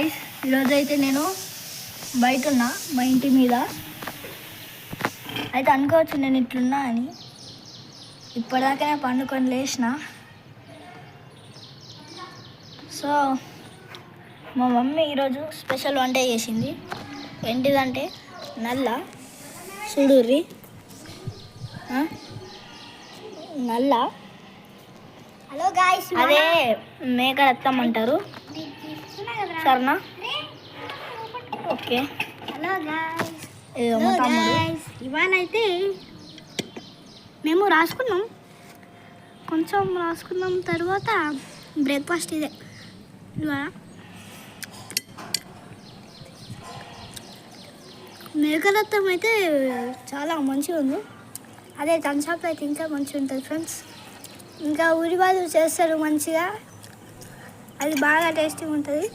Guys, ఈరోజు అయితే నేను బయట ఉన్నా, మా ఇంటి మీద. అయితే అనుకోవచ్చు నేను ఇట్లున్నా అని. ఇప్పటిదాకానే పండుకొని లేచిన. సో మా మమ్మీ ఈరోజు స్పెషల్ వంట చేసింది. ఏంటిదంటే నల్ల సుడూరి నల్ల, హలో గాయ్స్, అదే మేక రక్తం అంటారు. సరేనా? ఓకే. హలో గాయ్స్, ఇవాళ అయితే మేము రాసుకున్నాం, కొంచెం రాసుకున్నాం. తర్వాత బ్రేక్ఫాస్ట్ ఇదే. ఇవాళ మేకరత్నం అయితే చాలా మంచిగా ఉంది. అదే థమ్స్అప్ అయితే ఇంకా మంచిగా ఉంటుంది ఫ్రెండ్స్. ఇంకా ఊరి వాళ్ళు చేస్తారు మంచిగా, అది బాగా టేస్టీగా ఉంటుంది.